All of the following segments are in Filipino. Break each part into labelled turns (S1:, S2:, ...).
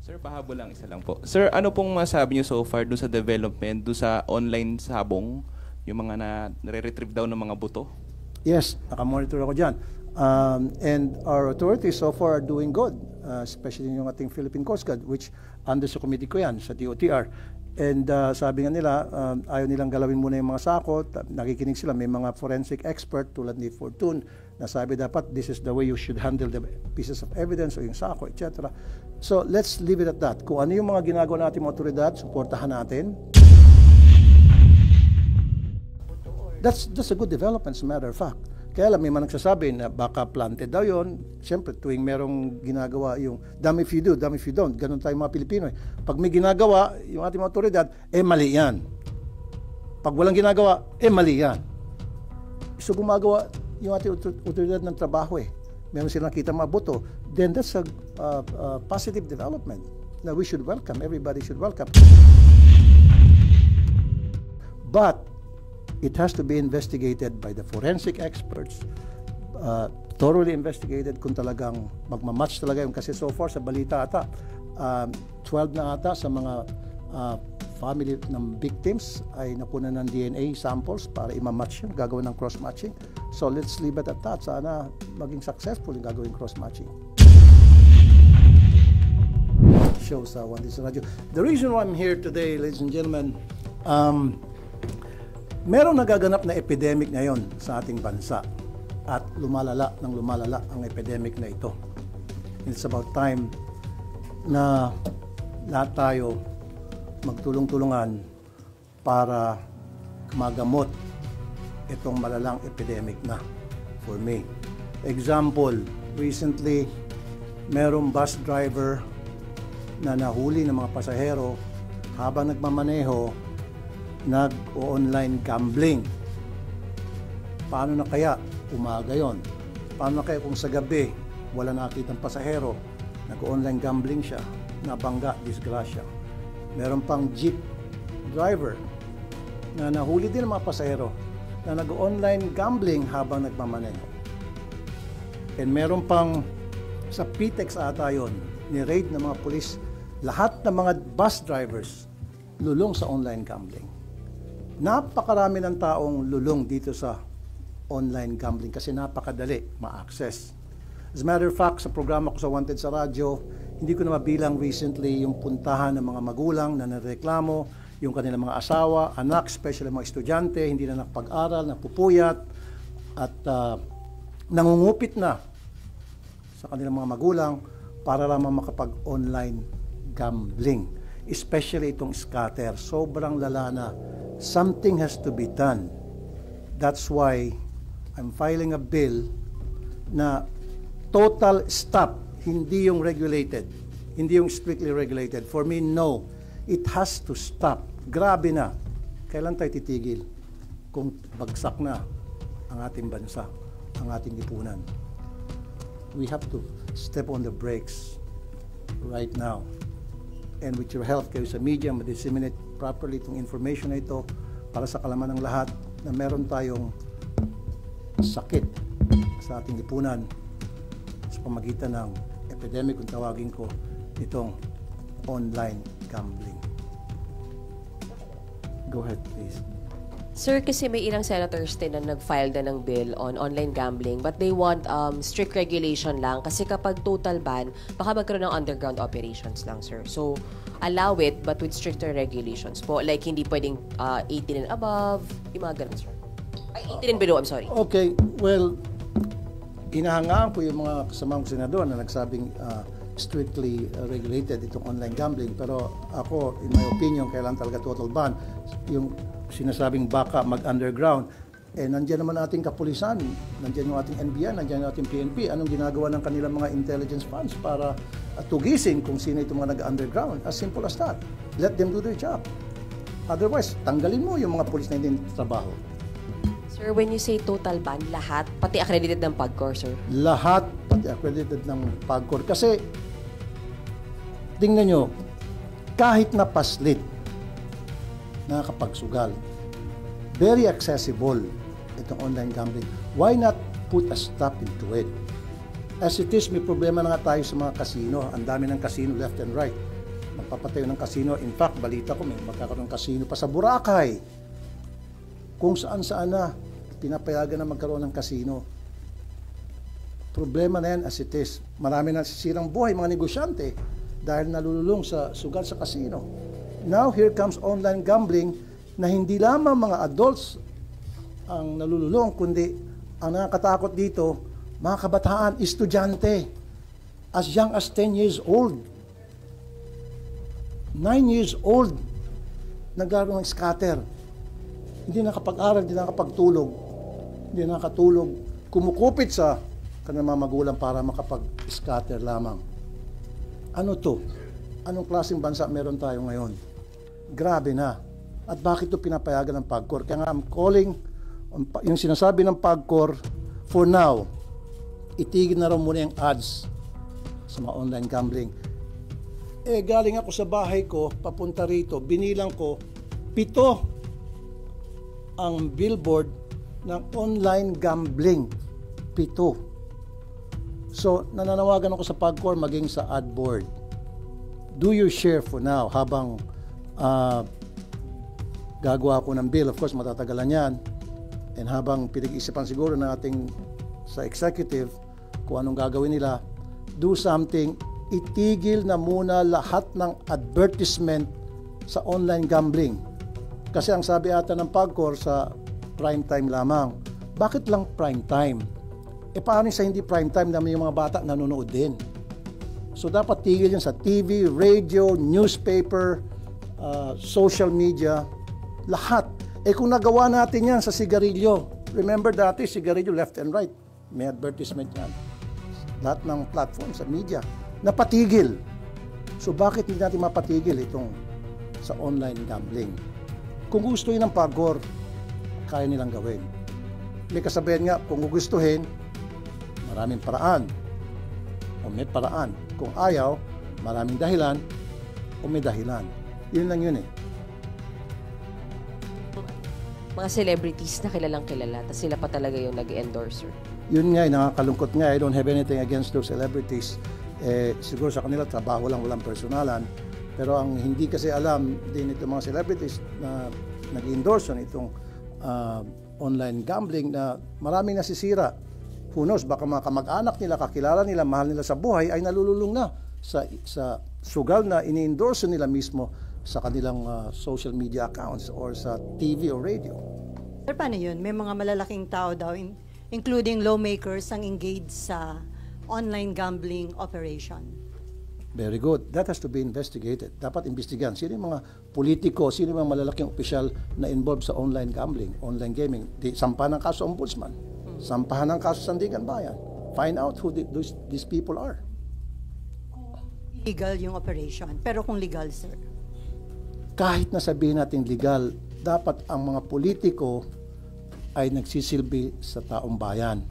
S1: Sir, pahabol lang isa lang po. Sir, ano pong masabi niyo so far doon sa development, doon sa online sabong, yung mga nare-retrieve daw ng mga buto?
S2: Yes, nakamonitor ako dyan. And our authorities so far are doing good, especially yung ating Philippine Coast Guard, which under sa committee ko yan, sa DOTR. And sabi nga nila, ayaw nilang galawin muna yung mga sako. Nakikinig sila, may mga forensic expert tulad ni Fortune na sabi dapat this is the way you should handle the pieces of evidence o yung sako, etc. So let's leave it at that. Kung ano yung mga ginagawa natin mga otoridad, suportahan natin. That's a good development, as a matter of fact. Kaya lang, may mga nagsasabi na baka planted daw yun. Siyempre, tuwing merong ginagawa yung damn if you do, damn if you don't. Ganun tayo mga Pilipino. Pag may ginagawa, yung ating mga otoridad, mali yan. Pag walang ginagawa, mali yan. So gumagawa yung ating otoridad ng trabaho Meron silang nakita mga boto. Then that's a positive development na we should welcome. Everybody should welcome. But it has to be investigated by the forensic experts, thoroughly investigated kung talagang magmamatch talaga yung kasi so far sa balita ata, 12 na ata sa mga family ng victims ay nakuha ng DNA samples para i-match yun, gagawin ng cross-matching. So let's leave it at that. Sana maging successful yung gagawin cross-matching. Show sa One This Radio. The reason why I'm here today, ladies and gentlemen, merong nagaganap na epidemic ngayon sa ating bansa at lumalala ang epidemic na ito. It's about time na lahat tayo magtulong-tulungan para magamot itong malalang epidemic na for me. Example, recently merong bus driver na nahuli ng mga pasahero habang nagmamaneho nag-online gambling. Paano na kaya umaga yon? Paano na kaya kung sa gabi wala nakitang pasahero, nag-online gambling siya, nabangga, disgrasya. Meron pang jeep driver na nahuli din ng mga pasahero na nag-online gambling habang nagmamaneho. And meron pang sa PTEX ata yun, ni-raid ng mga pulis, lahat ng mga bus drivers lulong sa online gambling. Napakarami ng taong lulong dito sa online gambling kasi napakadali ma-access. As a matter of fact, sa programa ko sa Wanted sa radyo, hindi ko na mabilang recently yung puntahan ng mga magulang na nareklamo, yung kanilang mga asawa, anak, especially mga estudyante, hindi na nakapag-aral, napupuyat, at nangungupit na sa kanilang mga magulang para lamang makapag-online gambling. Especially itong scatter, sobrang lala na. Something has to be done. That's why I'm filing a bill na total stop, hindi yung regulated, hindi yung strictly regulated. For me, no. It has to stop. Grabe na. Kailan tayo titigil kung bagsak na ang ating bansa, ang ating lipunan? We have to step on the brakes right now. And with your help kayo sa media, ma-disseminate properly itong information na ito para sa kalaman ng lahat na meron tayong sakit sa ating lipunan sa pamagitan ng epidemic, kung tawagin ko, itong online gambling. Go ahead, please.
S3: Sir, kasi may ilang senators din na nag-file na ng bill on online gambling but they want strict regulation lang kasi kapag total ban, baka magkaroon ng underground operations lang, sir. So, allow it but with stricter regulations po. Like, hindi pwedeng 18 and above, yung mga ganun, sir. Ay, 18 and below, I'm sorry.
S2: Okay, well, hinahangaan ko yung mga kasamang senador na nagsabing strictly regulated itong online gambling. Pero ako, in my opinion, kailangan talaga total ban. Yung sinasabing baka mag-underground, nandiyan naman ating kapulisan, nandiyan yung ating NBI, nandiyan yung ating PNP. Anong ginagawa ng kanilang mga intelligence funds para tugisin kung sino itong mga nag-underground? As simple as that. Let them do their job. Otherwise, tanggalin mo yung mga pulis na hindi trabaho.
S3: Sir, when you say total ban, lahat, pati accredited ng PAGCOR, sir?
S2: Lahat, pati accredited ng PAGCOR. Kasi, tingnan nyo, kahit na paslit, nakakapagsugal, very accessible itong online gambling. Why not put a stop into it? As it is, may problema na nga tayo sa mga casino. Ang dami ng casino left and right. Magpapatayo ng casino. In fact, balita ko may magkakaroon ng casino pa sa Boracay. Kung saan-saan na pinapayagan na magkaroon ng casino. Problema na yan as it is. Marami na sisirang buhay mga negosyante dahil nalululong sa sugal sa casino. Now, here comes online gambling na hindi lamang mga adults ang nalululong, kundi ang nakakatakot dito, mga kabataan, estudyante, as young as 10 years old, 9 years old, naglaro ng scatter. Hindi nakapag-aral, hindi nakapagtulog, hindi nakatulog, kumukupit sa kanilang mga magulang para makapag-scatter lamang. Ano to? Anong klaseng bansa meron tayo ngayon? Grabe na. At bakit ito pinapayagan ng PAGCOR? Kaya nga I'm calling, yung sinasabi ng PAGCOR, for now, itigil na raw muna yung ads sa mga online gambling. Galing ako sa bahay ko, papunta rito, binilang ko, 7 ang billboard ng online gambling. 7. So, nananawagan ako sa PAGCOR maging sa ad board. Do your share for now habang gagawa ako ng bill. Of course, matatagalan yan. And habang pinag-iisipan siguro ng ating sa executive kung anong gagawin nila, do something, itigil na muna lahat ng advertisement sa online gambling. Kasi ang sabi ata ng PAGCOR sa prime time lamang. Bakit lang prime time? Paano sa hindi prime time naman yung mga bata nanonood din? So dapat tigil yan sa TV, radio, newspaper, social media, lahat. Kung nagawa natin yan sa sigarilyo, remember dati sigarilyo left and right, may advertisement yan. Lahat ng platform sa media, napatigil. So bakit hindi natin mapatigil itong sa online gambling? Kung gusto yun ng PAGCOR, kaya nilang gawin. May kasabihan nga, kung gugustuhin, maraming paraan o may paraan. Kung ayaw, maraming dahilan o may dahilan. Yun lang yun eh.
S3: Mga celebrities na kilalang kilala, tapos sila pa talaga yung nag-endorser.
S2: Yun nga, nakakalungkot nga. I don't have anything against those celebrities. Siguro sa kanila, trabaho lang, walang personalan. Pero ang hindi kasi alam din itong mga celebrities na nag-endorse itong online gambling na maraming nasisira. Who knows, baka mga kamag-anak nila, kakilala nila, mahal nila sa buhay, ay nalululong na sa sugal na ini-endorse nila mismo sa kanilang social media accounts or sa TV or radio.
S4: Sir, paano yun? May mga malalaking tao daw, including lawmakers, ang engaged sa online gambling operation.
S2: Very good. That has to be investigated. Dapat imbestigahan. Sino yung mga politiko, sino yung mga malalaking opisyal na involved sa online gambling, online gaming? Sampahan ng kaso ombudsman. Sampahan ng kaso Sandigan Bayan. Find out who these people are.
S4: Illegal yung operation. Pero kung legal, sir?
S2: Kahit na sabihin natin legal, dapat ang mga politiko ay nagsisilbi sa taong bayan.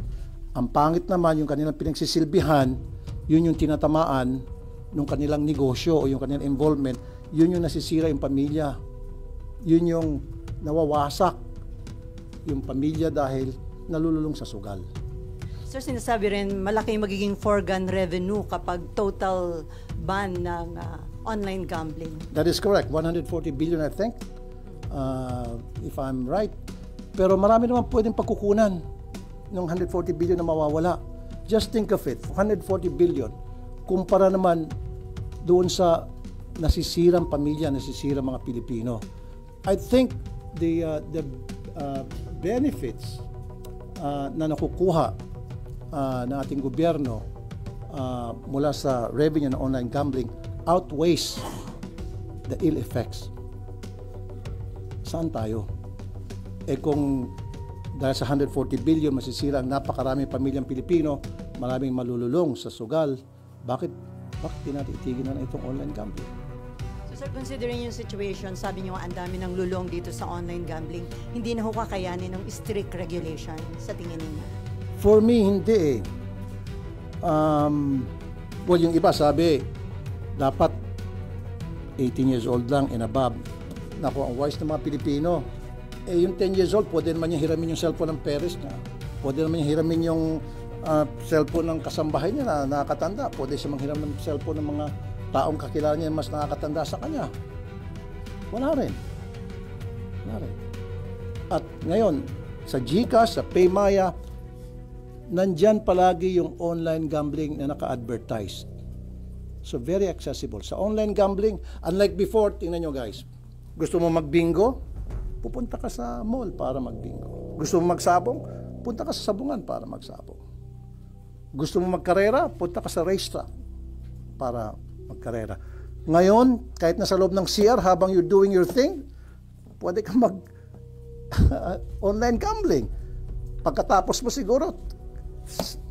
S2: Ang pangit naman yung kanilang pinagsisilbihan, yun yung tinatamaan ng kanilang negosyo o yung kanilang involvement, yun yung nasisira yung pamilya. Yun yung nawawasak yung pamilya dahil nalululong sa sugal.
S4: Sir, sinasabi rin malaki yung magiging foregone revenue kapag total ban ng online gambling.
S2: That is correct. 140 billion, I think, if I'm right. Pero marami naman pwedeng pagkukunan ng 140 billion na mawawala. Just think of it, 140 billion. Kumpara naman doon sa nasisirang pamilya, nasisirang mga Pilipino. I think the benefits na nakukuha ng ating gobyerno mula sa revenue ng online gambling outweighs the ill effects. Saan tayo? Kung dahil sa 140 billion masisira ang napakaraming pamilyang Pilipino, maraming malululong sa sugal, bakit di natin itigil na itong online gambling?
S4: So sir, considering yung situation, sabi niyo ang dami ng lulong dito sa online gambling, hindi na ho kakayanin ng strict regulation sa tingin niyo?
S2: For me, hindi eh. Well, yung iba sabi, dapat 18 years old lang and above. Naku, ang wise ng mga Pilipino. Yung 10 years old, pwede naman niya hiramin yung cellphone ng parents niya. Pwede naman niya hiramin yung cellphone ng kasambahay niya na nakakatanda. Pwede siya manghiram ng cellphone ng mga taong kakilala niya mas nakakatanda sa kanya. Wala rin. At ngayon, sa GCash, sa Paymaya, nandyan palagi yung online gambling na naka-advertise. So, very accessible. Sa online gambling, unlike before, tingnan nyo guys, gusto mo mag-bingo, pupunta ka sa mall para mag-bingo. Gusto mo magsabong, punta ka sa sabungan para magsabong. Gusto mo magkarera, punta ka sa racetrack para magkarera. Ngayon, kahit nasa loob ng CR, habang you're doing your thing, pwede ka online gambling. Pagkatapos mo siguro,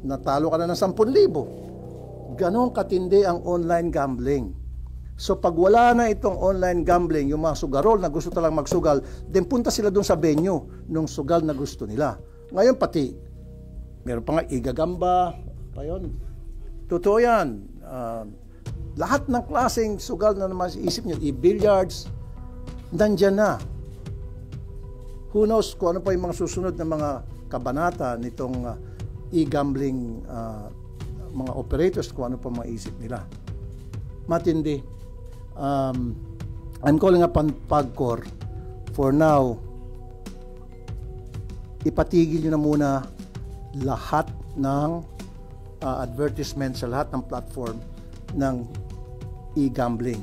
S2: natalo ka na ng 10,000. Ganon katindi ang online gambling. So pag wala na itong online gambling, yung mga sugarol na gusto talang magsugal, then punta sila dun sa venue nung sugal na gusto nila. Ngayon pati, meron pa nga igagamba, pa yun. Totoo yan. Lahat ng klaseng sugal na isip nyo, i-billiards, nandyan na. Who knows kung ano pa yung mga susunod na mga kabanata nitong e-gambling mga operators, kung ano pa maisip nila. Matindi. I'm calling upon PAGCOR for now, ipatigil nyo na muna lahat ng advertisement sa lahat ng platform ng e-gambling.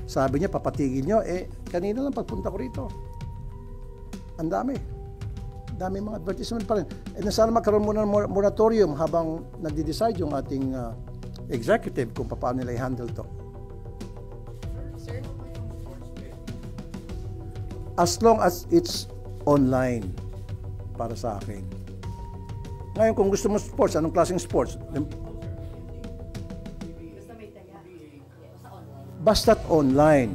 S2: Sabi niya, papatigil nyo. Kanina lang pagpunta ko rito, ang dami mga advertisement pa rin. Sana magkaroon muna ng moratorium habang nagde-decide yung ating executive kung paano nila i-handle to.
S3: Sir?
S2: As long as it's online, para sa akin. Ngayon, kung gusto mo sports, anong klaseng sports? Basta't online.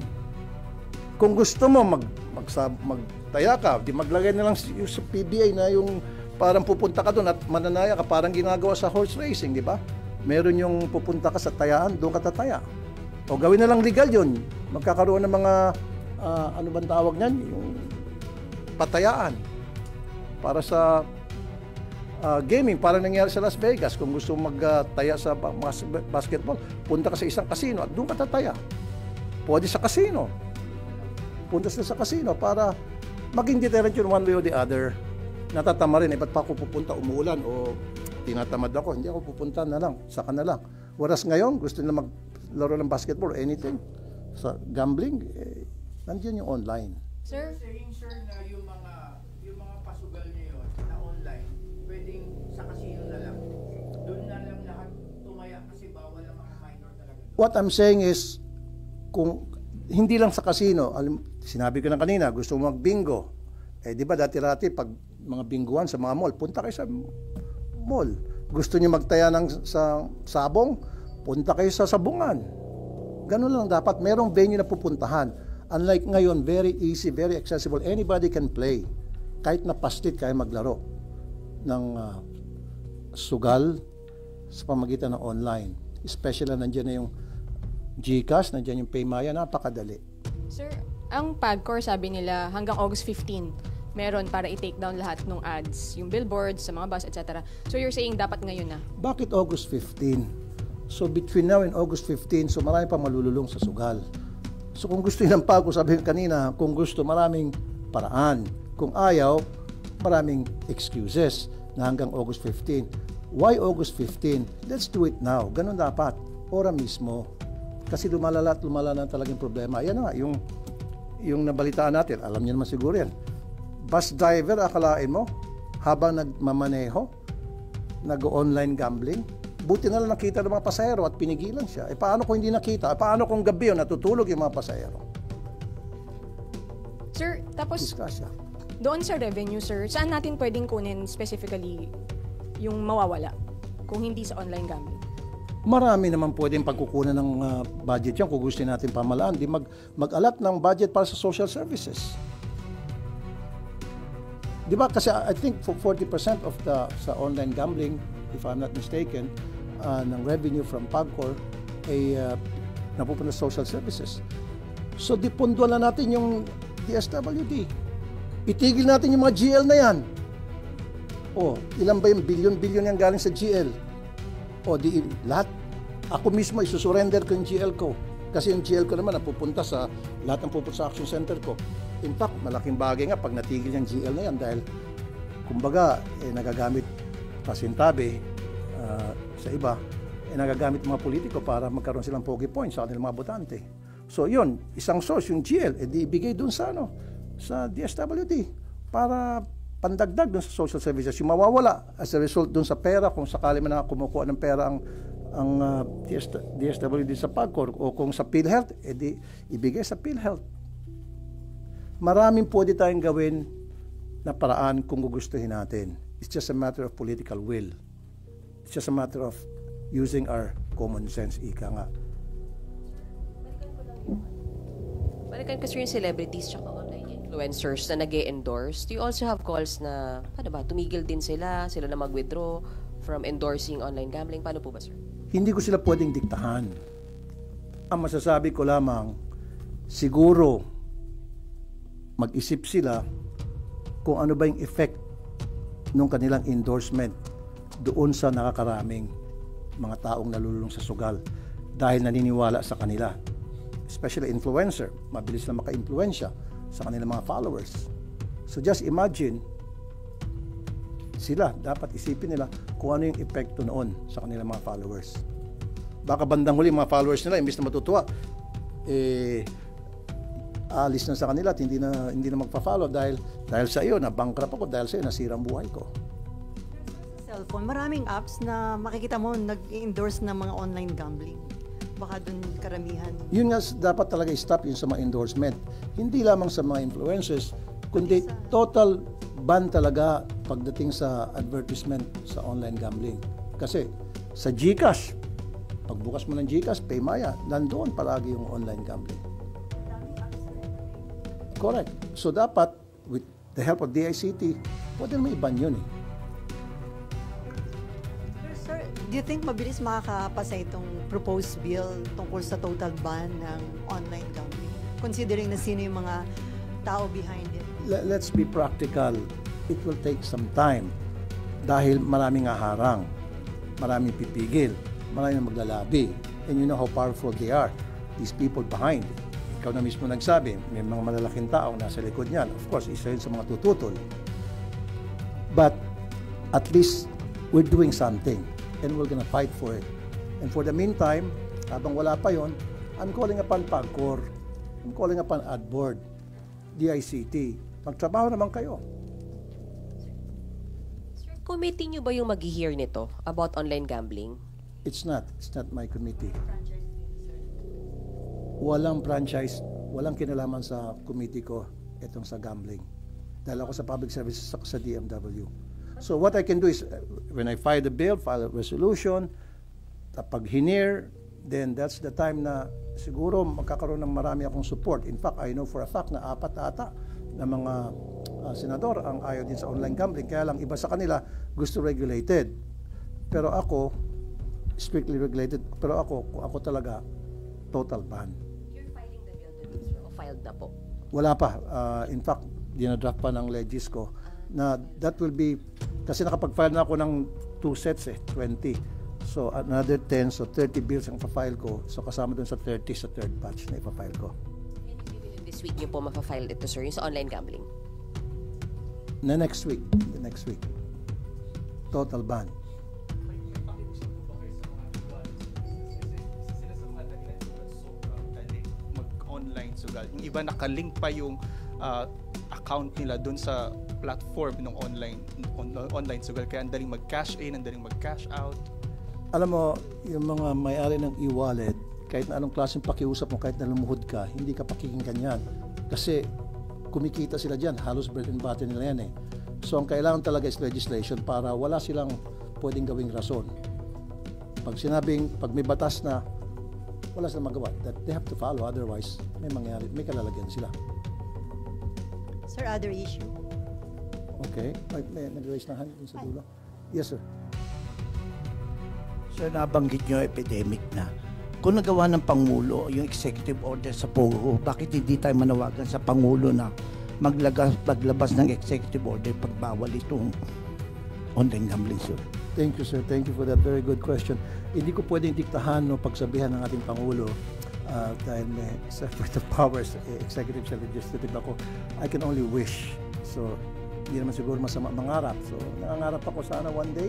S2: Kung gusto mo magtaya ka, di maglagay na lang sa PBA na yung parang pupunta ka doon at mananaya ka, parang ginagawa sa horse racing, di ba? Meron yung pupunta ka sa tayaan, doon ka tataya. O gawin na lang legal yun. Magkakaroon ng mga, ano bang tawag niyan? Yung patayaan. Para sa gaming, parang nangyari sa Las Vegas. Kung gusto magtaya sa basketball, punta ka sa isang casino at doon ka tataya. Pwede sa casino. Punta sila sa casino para maging deterrent yun one way or the other. Natatama rin, ba't pa ako pupunta, umuulan o tinatamad ako, hindi ako pupunta na lang, saka na lang. Whereas ngayon, gusto nila maglaro ng basketball or anything. Sa gambling, nandiyan yung online.
S3: Sir?
S5: Saying, sir, na yung mga pasugal niyo yun na online, pwedeng sa casino na lang. Doon na lang lahat tumaya kasi bawal ang mga minor talaga.
S2: What I'm saying is, kung hindi lang sa casino, sinabi ko na kanina, gusto mo mag-bingo. Di ba dati-rati pag mga binguan sa mga mall, punta kayo sa mall. Gusto niyo magtaya sa sabong, punta kayo sa sabungan. Ganun lang dapat. Merong venue na pupuntahan. Unlike ngayon, very easy, very accessible. Anybody can play. Kahit na pastit kaya maglaro ng sugal sa pamagitan ng online. Especially na nandiyan na yung GCash, nandiyan yung Paymaya, napakadali.
S6: Sir, ang PAGCOR sabi nila hanggang August 15, meron para i-take down lahat ng ads, yung billboards, sa mga bus, etc. So you're saying dapat ngayon na?
S2: Bakit August 15? So between now and August 15, so marami pa malululong sa sugal. So kung gusto ng PAGCOR, sabi kanina, kung gusto, maraming paraan. Kung ayaw, maraming excuses na hanggang August 15. Why August 15? Let's do it now. Ganun dapat. Ora mismo. Kasi lumalala at lumalala na talagang problema. Ayan na nga, yung nabalitaan natin, alam niyo naman siguro yan. Bus driver, akalain mo, habang nagmamaneho, nag-online gambling, buti na lang nakita ng mga pasahero at pinigilan siya. Paano kung hindi nakita? Paano kung gabi yun, natutulog yung mga pasahero?
S6: Sir, tapos
S2: Diskusya.
S6: doon sa revenue, sir, saan natin pwedeng kunin specifically yung mawawala kung hindi sa online gambling?
S2: Marami naman pwedeng pagkukunan ng budget yan kung gusto natin pamalaan. Di mag-alat ng budget para sa social services. Di ba? Kasi I think 40% of sa online gambling, if I'm not mistaken, ng revenue from PAGCOR ay napupunta sa social services. So dipunduan na natin yung DSWD. Itigil natin yung mga GL na yan. O, ilan ba yung bilyon-bilyon yung galing sa GL? O, di lahat. Ako mismo isusurrender ko yung GL ko. Kasi yung GL ko naman napupunta sa lahat ng pupunta sa action center ko. In fact, malaking bagay nga pag natigil yung GL na yan dahil kumbaga, nagagamit pasintabi sa iba, nagagamit mga politiko para magkaroon silang pogi points sa kanilang mga botante. So yun, isang source, yung GL, di ibigay dun sa, sa DSWD para pandagdag dun sa social services. Yung mawawala as a result dun sa pera, kung sakali man na kumukuha ng pera ang DSWD sa PAGCOR o kung sa PhilHealth, di ibigay sa PhilHealth. Maraming pwede tayong gawin na paraan kung gugustuhin natin. It's just a matter of political will. It's just a matter of using our common sense, ika nga.
S3: Balikan ko sir yung celebrities tsaka online influencers na nag-e-endorse. Do you also have calls na, paano ba, tumigil din sila na mag-withdraw from endorsing online gambling? Paano po ba, sir?
S2: Hindi ko sila pwedeng diktahan. Ang masasabi ko lamang, siguro mag-isip sila kung ano ba yung effect ng kanilang endorsement doon sa nakakaraming mga taong nalululong sa sugal dahil naniniwala sa kanila. Especially influencer, mabilis na maka-influensya sa kanilang mga followers. So just imagine, sila, dapat isipin nila kung ano yung epekto noon sa kanilang mga followers. Baka bandang huli mga followers nila, imbis na matutuwa, alis na sa kanila at hindi na magpa-follow dahil sa iyo, na-bankrupt ako, dahil sa iyo, nasira ang buhay ko.
S4: Cellphone, maraming apps na makikita mo nag-endorse ng mga online gambling. Baka dun karamihan.
S2: Yun nga dapat talaga i-stop yun sa mga endorsement. Hindi lamang sa mga influencers, kundi total ban talaga pagdating sa advertisement sa online gambling. Kasi sa GCash, pagbukas mo ng GCash, Paymaya, nandoon palagi yung online gambling. Correct. So dapat, with the help of DICT, pwede naman i-ban yun eh.
S4: Sir, do you think mabilis makakapasa itong proposed bill tungkol sa total ban ng online gambling? Considering na sino yung mga tao behind it.
S2: Let's be practical. It will take some time dahil maraming haharang, maraming pipigil, maraming maglalabi. And you know how powerful they are, these people behind it. Ikaw na mismo nagsabi, may mga malalaking tao nasa likod niyan. Of course, isa yun sa mga tututol. But at least we're doing something and we're gonna fight for it. And for the meantime, habang wala pa yon, I'm calling upon PAGCOR, I'm calling upon AdBoard, DICT. Magtrabaho naman kayo.
S3: Committee nyo ba yung mag-hear nito about online gambling?
S2: It's not my committee. Walang franchise, walang kinalaman sa committee ko itong sa gambling. Dahil ako sa public services sa DMW. So what I can do is, when I file the bill, file a resolution, pag hinir, then that's the time na siguro magkakaroon ng marami akong support. In fact, I know for a fact na 4 ata na mga senador ang ayaw din sa online gambling. Kaya lang iba sa kanila gusto regulated. Pero ako, strictly regulated. Pero ako talaga, total ban.
S3: You're filing the bill today, sir, o filed na po?
S2: Wala pa. In fact, dinadraft pa ng legis ko na that will be, kasi nakapag-file na ako ng 2 sets 20. So another 10, so 30 bills ang pa-file ko. So kasama dun sa 30 sa third batch na ipa-file ko.
S3: This week nyo po mapafile ito, sir, yung sa online gambling?
S2: The next week. Total ban.
S7: Mag-online sugal. Yung iba nakalink pa yung account nila dun sa platform ng online sugal. Kaya ang daling mag-cash in, ang daling mag-cash out.
S2: Alam mo, yung mga may-ari ng e-wallet, kahit na anong klaseng pakiusap mo, kahit na lumuhod ka, hindi ka pakikinggan yan. Kasi kumikita sila dyan, halos bread and butter nila yan eh. So ang kailangan talaga is legislation para wala silang pwedeng gawing rason. Pag may batas na, wala silang magawa. That they have to follow, otherwise may mangyari, may kalalagyan sila.
S4: Sir, other issue.
S2: Okay. May nag-raise ng hand dun sa dulo. Yes, sir.
S8: So nabanggit nyo epidemic na. Kung nagawa ng Pangulo yung executive order sa POGO, bakit hindi tayo manawagan sa Pangulo na maglabas ng executive order pagbawal itong online gambling, sir?
S2: Thank you, sir. Thank you for that very good question. Hindi ko pwedeng diktahan no pagsabihan ng ating Pangulo dahil may separate of powers, executive siya, legislative ako. I can only wish. So, hindi naman siguro masama mangarap. So, nangangarap ako sana one day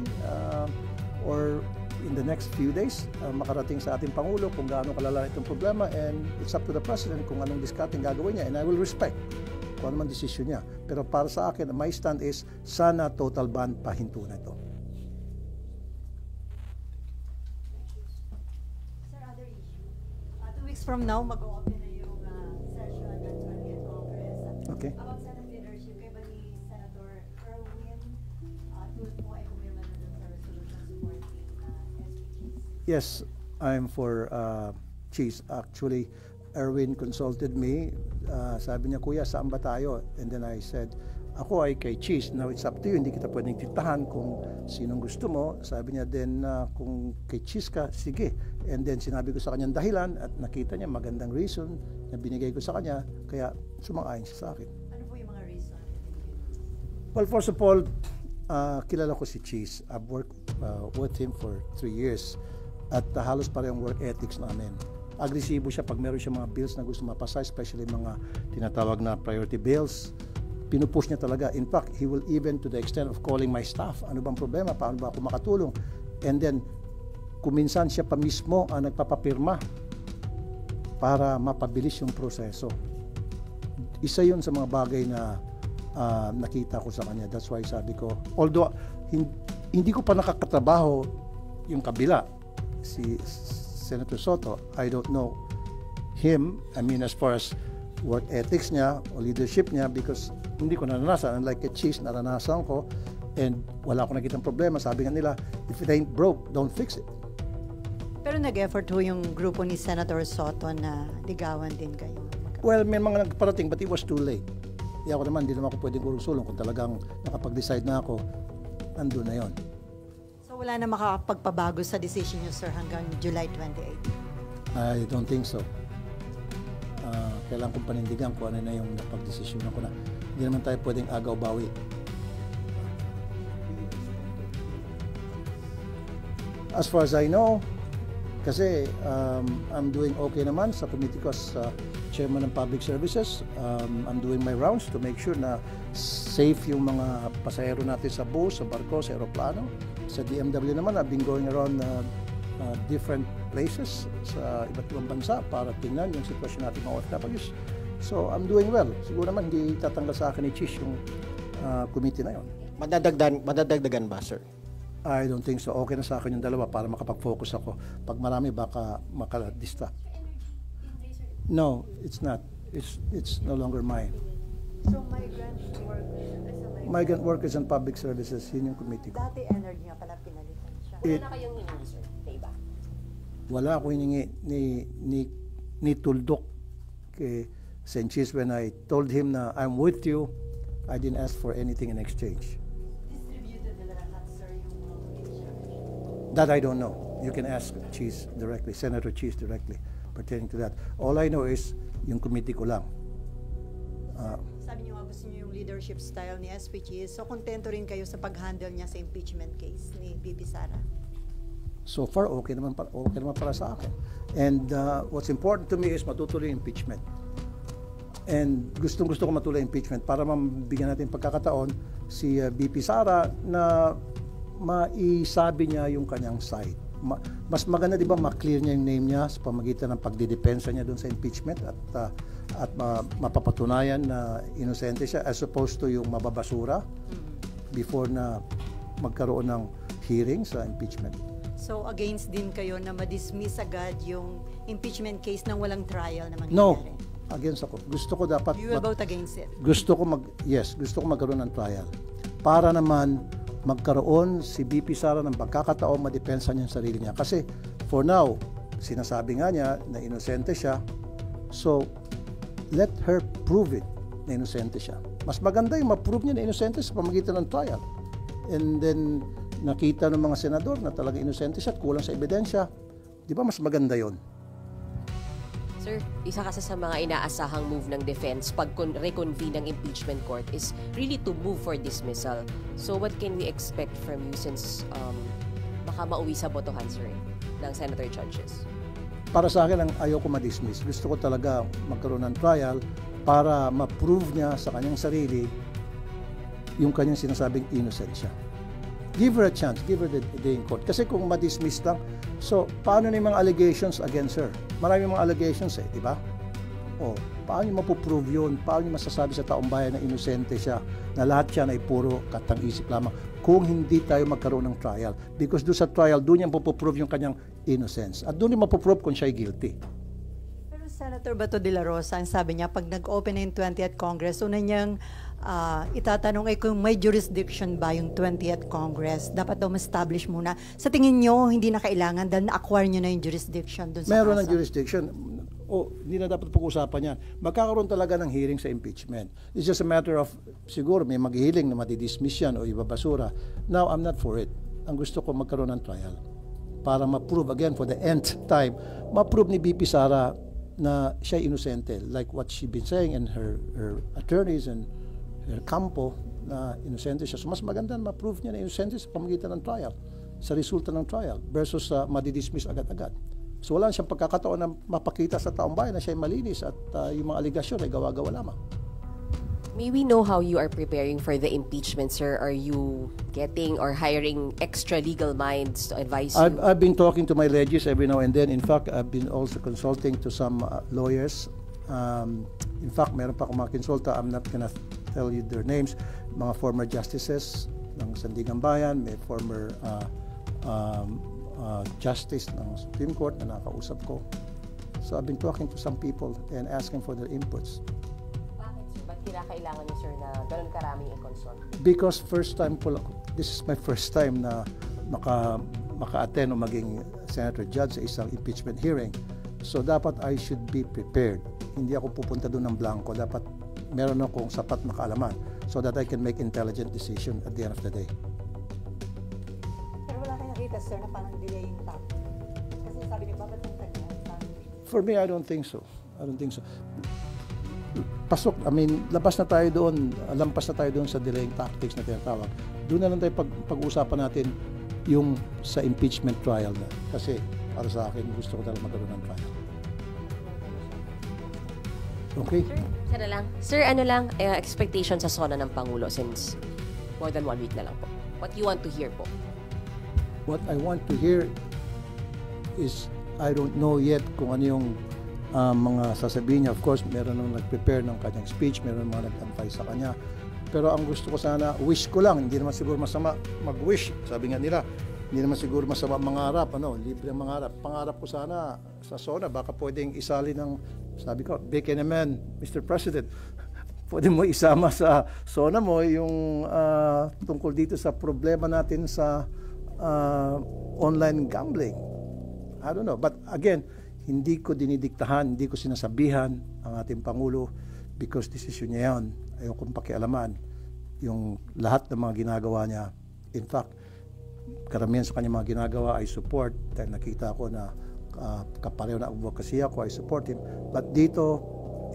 S2: or in the next few days makarating sa ating Pangulo kung gaano kalala itong problema, and it's up to the President kung anong discarding gagawin niya, and I will respect kung ano man desisyon niya. Pero para sa akin, my stand is sana total ban pahinto na ito.
S4: Sir, other issue. 2 weeks from now, mag-open na yung session ng 20th Congress.
S2: Okay.
S4: About Senate leadership, kay ba ni Senator Erwin Tulfo ay pumirma na dun sa resolution supporting SPGs?
S2: Yes, I'm for cheese. Actually, Erwin consulted me. Sabi niya, Kuya, saan ba tayo? And then I said, ako ay kay cheese. Now it's up to you. Hindi kita pwedeng titahan kung sinong gusto mo. Sabi niya then kung kay cheese ka, sige. And then sinabi ko sa kanya dahilan at nakita niya magandang reason na binigay ko sa kanya. Kaya sumang-ayon siya sa akin.
S4: Ano po yung mga reason?
S2: Well, first of all, kilala ko si Cheese. I've worked with him for 3 years. At halos parehong work ethics namin. Agresibo siya pag meron siya mga bills na gusto mapasa, especially mga tinatawag na priority bills. Pinupush niya talaga. In fact, he will even to the extent of calling my staff. Ano bang problema? Paano ba ako makatulong? And then, kuminsan siya pa mismo ang nagpapapirma para mapabilis yung proseso. Isa yun sa mga bagay na nakita ko sa kanya. That's why sabi ko, although hindi ko pa nakakatrabaho yung kabila, si Senator Soto, I don't know him, I mean as far as work ethics niya o leadership niya, because hindi ko naranasan. Unlike a cheese, naranasan ko and wala akong nakitang problema. Sabi nga nila, if it ain't broke, don't fix it.
S4: Pero nag-effort ho yung grupo ni Senator Soto na ligawan din kayo.
S2: Well, may mga nagparating but it was too late. Di ako naman, hindi naman ako pwedeng urong-sulong kung talagang nakapag-decide na ako, nandun na yon.
S4: So wala na makakapagpabago sa decision niyo, sir, hanggang July 28?
S2: I don't think so. Kailangan kong panindigan kung ano na yung napag-desisyon ko na. Hindi naman tayo pwedeng agaw-bawi. As far as I know, kasi I'm doing okay naman sa committee ko as chairman ng public services. I'm doing my rounds to make sure na safe yung mga pasahero natin sa bus, sa barko, sa aeroplano. Sa DMW naman, I've been going around different places sa iba't ibang bansa para tingnan yung sitwasyon natin mga OFWs. So, I'm doing well. Siguro naman hindi tatanggal sa akin ni Chish yung committee na yon.
S9: Madadagdagan ba, sir?
S2: I don't think so. Okay na sa akin yung dalawa para makapag-focus ako. Pag marami, baka makadistract. No, it's not. It's no longer mine.
S4: So migrant workers,
S2: Migrant workers and public services, yun yung committee ko.
S4: dati energy nga pala pinalitan siya.
S3: Wala na kayong hiningi, sir? Diba?
S2: Wala ako hiningi ni Tuldok kay Sanchez. When I told him na I'm with you, I didn't ask for anything in exchange.
S4: Distributed nila lahat, sir, yung mga
S2: That I don't know. You can ask Cheese directly, Senator Cheese directly pertaining to that. All I know is yung committee ko lang.
S4: Sabi niyo nga gusto niyo yung leadership style ni SPG. So kontento rin kayo sa pag-handle niya sa impeachment case ni BP Sara?
S2: So far, okay naman para sa akin. And what's important to me is matutuloy yung impeachment. And gustong-gusto ko matuloy yung impeachment para mabigyan natin pagkakataon si BP Sara na maisabi niya yung kanyang side. Mas maganda, di ba, ma-clear niya yung name niya sa pamagitan ng pagdidepensa niya doon sa impeachment at mapapatunayan na inosente siya as opposed to yung mababasura before na magkaroon ng hearing sa impeachment.
S4: So against din kayo na ma-dismiss agad yung impeachment case nang walang trial na mangyayari?
S2: No, against ako. Gusto ko dapat
S4: You will vote against it?
S2: gusto ko magkaroon ng trial para naman magkaroon si BP Sara ng pagkakataon madepensa niya ang sarili niya. Kasi for now, sinasabi nga niya na inosente siya. So, let her prove it na inosente siya. Mas maganda yung ma-prove niya na inosente sa pamagitan ng trial. And then, nakita ng mga senador na talaga inosente siya at kulang sa ebidensya. Di ba mas maganda yon?
S3: Sir, isa kasi sa mga inaasahang move ng defense pag reconvene ng impeachment court is really to move for dismissal. So what can we expect from you since baka mauwi sa botohan, sir, ng senator judges?
S2: Para sa akin, ayoko ma-dismiss. Gusto ko talaga magkaroon ng trial para ma-prove niya sa kanyang sarili yung kanyang sinasabing innocent siya. Give her a chance, give her the day in court. Kasi kung ma-dismiss lang, so paano na yung mga allegations against her? Maraming mga allegations di ba? O, paano yung mapuprove yun? Paano yung masasabi sa taong bayan na inosente siya, na lahat siya ay puro katang-isip lamang kung hindi tayo magkaroon ng trial? Because doon sa trial, doon yung mapuprove yung kanyang innocence. At doon yung mapuprove kung siya ay guilty.
S4: Pero Senator Bato de la Rosa, ang sabi niya, pag nag-open na yung 20th Congress, una niyang itatanong ay kung may jurisdiction ba yung 20th Congress. Dapat daw ma-establish muna. Sa tingin niyo, hindi na kailangan dahil na-acquire niyo na yung jurisdiction doon sa
S2: Meron
S4: kaso?
S2: ng jurisdiction. Hindi na dapat pag-usapan yan. Magkakaroon talaga ng hearing sa impeachment. It's just a matter of, siguro may maghihiling na matidismiss yan o ibabasura. Now, I'm not for it. Ang gusto ko magkaroon ng trial para ma-prove again for the nth time, ma-prove ni BP Sara na siya inosente, like what she been saying and her attorneys and her campo na inosente siya. So mas maganda na ma-prove niya na inosente sa pamagitan ng trial, sa resulta ng trial versus madidismiss agad-agad. So wala siyang pagkakataon na mapakita sa taong bayan na siya ay malinis at yung mga aligasyon ay gawa-gawa lamang.
S3: May we know how you are preparing for the impeachment, sir? Are you getting or hiring extra legal minds to advise you?
S2: I've been talking to my legis every now and then. In fact, I've been also consulting to some lawyers. In fact, meron pa akong mga konsulta. I'm not gonna tell you their names. Mga former justices ng Sandigan Bayan, may former justice ng Supreme Court na nakausap ko. So I've been talking to some people and asking for their inputs.
S3: Bakit, sir? Ba't kinakailangan niyo, sir, na ganun karaming i-consult?
S2: Because this is my first time na maka-attend o maging senator judge sa isang impeachment hearing. So dapat I should be prepared. Hindi ako pupunta doon ng blanco. Dapat meron akong sapat na kaalaman so that I can make intelligent decision at the end of the day.
S4: Pero wala kayong nakita, sir, na parang delay yung top. Kasi sabi niyo, bakit yung kanya?
S2: For me, I don't think so. Pasok, labas na tayo doon, lampas na tayo doon sa delaying tactics na tinatawag. Doon na lang tayo pag-usapan natin yung sa impeachment trial na. Kasi para sa akin, gusto ko talaga magkaroon ng trial. Okay?
S3: Sir, Sir, expectation sa SONA ng Pangulo since more than 1 week na lang po. What you want to hear po?
S2: What I want to hear is, I don't know yet kung ano yung mga sasabihin niya. Of course, meron nung nag-prepare ng kanyang speech, meron mga nag-advise sa kanya. Pero ang gusto ko sana, wish ko lang, hindi naman siguro masama mag-wish. Sabi nga nila, hindi naman siguro masama mangarap, libre ang mangarap. Pangarap ko sana sa SONA, baka pwedeng isali ng, sabi ko, big man, Mr. President, pwede mo isama sa SONA mo yung tungkol dito sa problema natin sa online gambling. I don't know. But again, hindi ko dinidiktahan, hindi ko sinasabihan ang ating Pangulo because desisyon niya yan. Ayokong pakialaman yung lahat ng mga ginagawa niya. In fact, karamihan sa kanyang mga ginagawa ay support dahil nakita ko na kapareho na advocacy ako, I support him. But dito,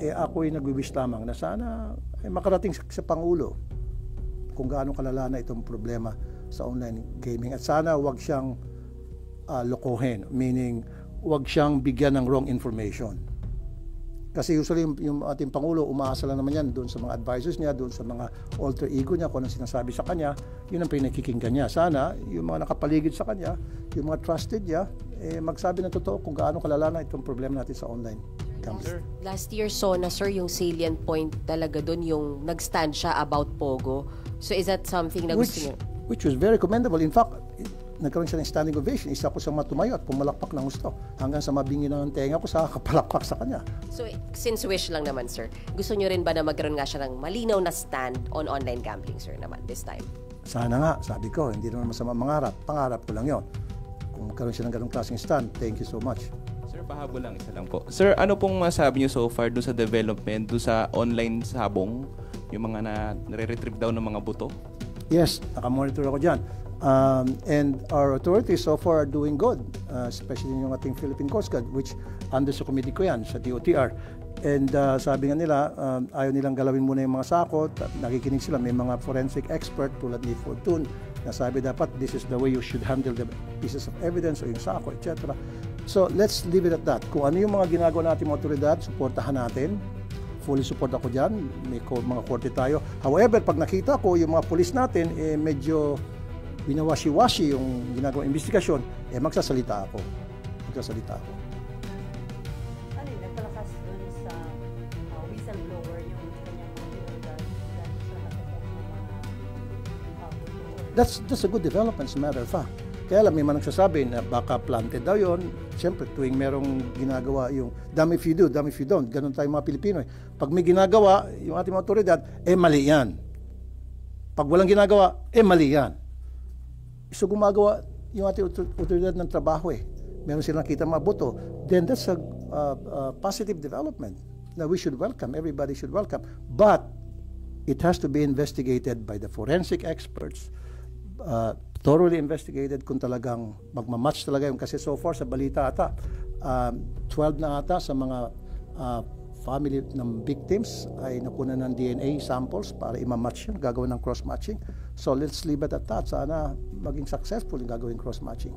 S2: ako ay nagwi-wish lamang na sana ay makarating sa Pangulo kung gaano kalala na itong problema sa online gaming. At sana wag siyang lokohin, meaning wag siyang bigyan ng wrong information. Kasi usually yung ating Pangulo, umaasa lang naman yan doon sa mga advisors niya, doon sa mga alter ego niya, kung anong sinasabi sa kanya, yun ang pinakikinggan niya. Sana, yung mga nakapaligid sa kanya, yung mga trusted niya, magsabi ng totoo kung gaano kalala na itong problema natin sa online gambling.
S3: Last year, SONA, sir, yung salient point talaga doon, yung nag-stand siya about Pogo. So is that something na gusto niyo?
S2: Which was very commendable. In fact, nagkaroon siya ng standing ovation. Isa ko siyang matumayo at pumalakpak ng gusto. Hanggang sa mabingi ng tenga ko sa kapalakpak sa kanya.
S3: So, since wish lang naman, sir, gusto niyo rin ba na magkaroon nga siya ng malinaw na stand on online gambling, sir, naman this time?
S2: Sana nga, sabi ko, hindi naman masama mangarap. Pangarap ko lang yon. Kung magkaroon siya ng ganong klaseng stand, thank you so much.
S1: Sir, pahabol lang, isa lang po. Sir, ano pong masabi niyo so far doon sa development, doon sa online sabong, yung mga nare-retrieve daw ng mga buto?
S2: Yes, nakamonitor ako dyan. And our authorities so far are doing good, especially yung ating Philippine Coast Guard, which under sa committee ko yan, sa DOTR. And sabi nga nila, ayaw nilang galawin muna yung mga sakot. Nakikinig sila, may mga forensic expert tulad ni Fortune na sabi dapat this is the way you should handle the pieces of evidence o yung sako, etc. So let's leave it at that. Kung ano yung mga ginagawa natin mga otoridad, suportahan natin. Fully support ako dyan. May mga korte tayo. However, pag nakita ko yung mga pulis natin, medyo binawashi-washi yung ginagawa investigasyon, magsasalita ako. Magsasalita ako.
S4: Ano yun, nagpalakas dun sa whistleblower yung kanyang mga otoridad dahil sa nakapok ng mga
S2: That's a good development, as a matter of fact. Kaya lang, may mga nagsasabi na baka planted daw yun. Siyempre, tuwing merong ginagawa yung damn if you do, damn if you don't. Ganun tayo mga Pilipino. Pag may ginagawa, yung ating mga otoridad, mali yan. Pag walang ginagawa, mali yan. So gumagawa yung ating otoridad ng trabaho meron silang nakita mga boto, then that's a positive development na we should welcome, everybody should welcome. But it has to be investigated by the forensic experts, thoroughly investigated kung talagang magmamatch talaga yung, kasi so far sa balita ata, 12 na ata sa mga family ng victims ay nakuha ng DNA samples para i-match yun, gagawin ng cross-matching. So let's leave it at that. Sana maging successful yung gagawin cross-matching.